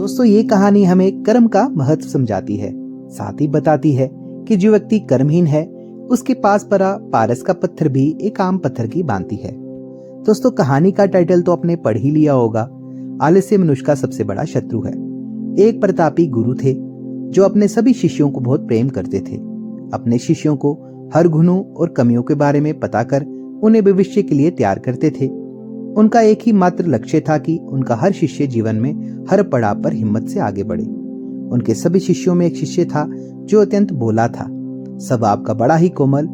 दोस्तों, ये कहानी हमें कर्म का महत्व समझाती है। साथ ही बताती है कि जो व्यक्ति कर्महीन है उसके पास पड़ा पारस का पत्थर भी एक आम पत्थर की भांति है। दोस्तों, कहानी का टाइटल तो आपने पढ़ ही लिया होगा, आलस्य मनुष्य का सबसे बड़ा शत्रु है। एक प्रतापी गुरु थे जो अपने सभी शिष्यों को बहुत प्रेम करते थे। अपने शिष्यों को हर गुणों और कमियों के बारे में पता कर उन्हें भविष्य के लिए तैयार करते थे। उनका एक ही मात्र लक्ष्य था कि उनका हर शिष्य जीवन में हर पड़ाव पर हिम्मत से आगे बढ़े। उनके सभी शिष्यों में एक शिष्य था जो अत्यंत भोला था, स्वभाव का बड़ा ही कोमल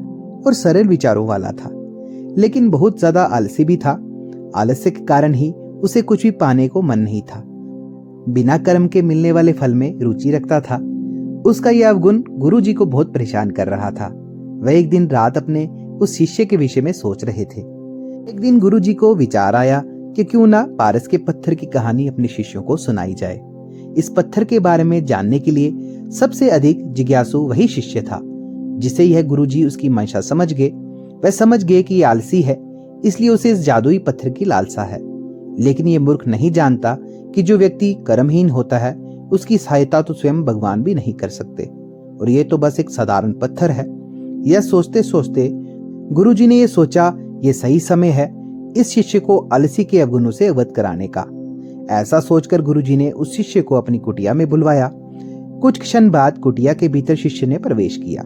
और सरल विचारों वाला था, लेकिन बहुत ज्यादा आलसी भी था। आलस्य के कारण ही उसे कुछ भी पाने को मन नहीं था। बिना कर्म के मिलने वाले फल में रुचि रखता था। उसका यह अवगुण गुरु जी को बहुत परेशान कर रहा था। वह एक दिन रात अपने उस शिष्य के विषय में सोच रहे थे। एक दिन गुरु जी को विचार आया कि क्यों ना पारस के पत्थर की कहानी अपने शिष्यों को सुनाई जाए। इस पत्थर के बारे में जानने के लिए सबसे अधिक जिज्ञासु वही शिष्य था। जिसे यह गुरु जी उसकी मंशा समझ गए। वह समझ गए कि आलसी है, इसलिए उसे इस जादुई पत्थर की लालसा है। लेकिन यह मूर्ख नहीं जानता कि जो व्यक्ति कर्महीन होता है उसकी सहायता तो स्वयं भगवान भी नहीं कर सकते, और यह तो बस एक साधारण पत्थर है। यह सोचते सोचते गुरु जी ने यह सोचा, यह सही समय है इस शिष्य को आलसी के अवगुणों से अवगत कराने का। ऐसा सोचकर गुरु जी ने उस शिष्य को अपनी कुटिया में बुलवाया। कुछ क्षण बाद कुटिया के भीतर शिष्य ने प्रवेश किया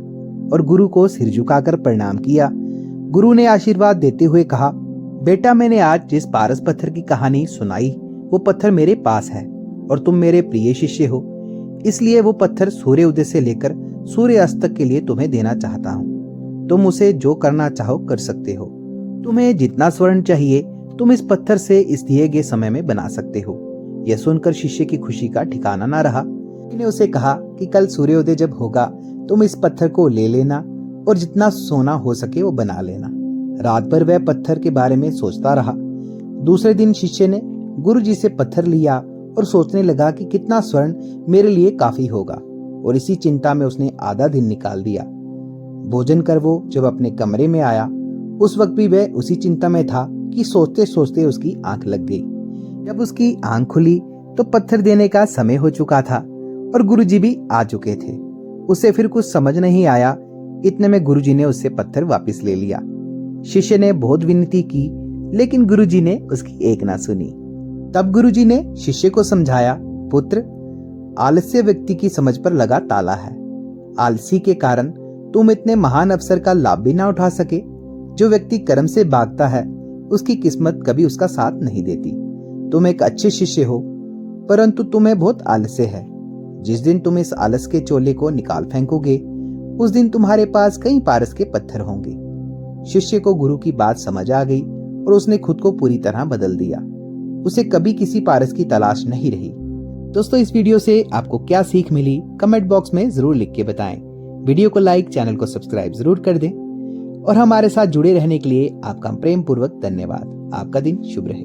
और गुरु को सिर झुकाकर प्रणाम किया। गुरु ने आशीर्वाद देते हुए कहा, बेटा, मैंने आज जिस पारस पत्थर की कहानी सुनाई वो पत्थर मेरे पास है और तुम मेरे प्रिय शिष्य हो, इसलिए वो पत्थर सूर्य उदय से लेकर सूर्य अस्त तक के लिए तुम्हें देना चाहता हूँ। तुम उसे जो करना चाहो कर सकते हो। तुम्हें जितना स्वर्ण चाहिए तुम इस पत्थर से इस दिए गए समय में बना सकते हो। यह सुनकर शिष्य की खुशी का ठिकाना न रहा। मैंने उसे कहा कि कल सूर्योदय जब होगा तुम इस पत्थर को ले लेना और जितना सोना हो सके वो बना लेना। रात भर वह पत्थर के बारे में सोचता रहा। दूसरे दिन शिष्य ने गुरु जी से पत्थर लिया और सोचने लगा कि कितना स्वर्ण मेरे लिए काफी होगा, और इसी चिंता में उसने आधा दिन निकाल दिया। भोजन कर वो जब अपने कमरे में आया उस वक्त भी वह उसी चिंता में था कि सोचते सोचते उसकी आंख लग गई। जब उसकी आंख खुली तो पत्थर देने का समय हो चुका था और गुरुजी भी आ चुके थे। उसे फिर कुछ समझ नहीं आया। इतने में गुरुजी ने उससे पत्थर वापस ले लिया। शिष्य ने बहुत विनती की, लेकिन गुरुजी ने उसकी एक ना सुनी। तब गुरुजी ने शिष्य को समझाया, पुत्र, आलस्य व्यक्ति की समझ पर लगा ताला है। आलसी के कारण तुम इतने महान अवसर का लाभ भी ना उठा सके। जो व्यक्ति कर्म से भागता है उसकी किस्मत कभी उसका साथ नहीं देती। तुम एक अच्छे शिष्य हो, परंतु तुम्हें बहुत आलस्य है। जिस दिन तुम इस आलस के चोले को निकाल फेंकोगे उस दिन तुम्हारे पास कई पारस के पत्थर होंगे। शिष्य को गुरु की बात समझ आ गई और उसने खुद को पूरी तरह बदल दिया। उसे कभी किसी पारस की तलाश नहीं रही। दोस्तों, इस वीडियो से आपको क्या सीख मिली कमेंट बॉक्स में जरूर लिख के बताएं। वीडियो को लाइक, चैनल को सब्सक्राइब जरूर कर दें और हमारे साथ जुड़े रहने के लिए आपका प्रेम पूर्वक धन्यवाद। आपका दिन शुभ रहे।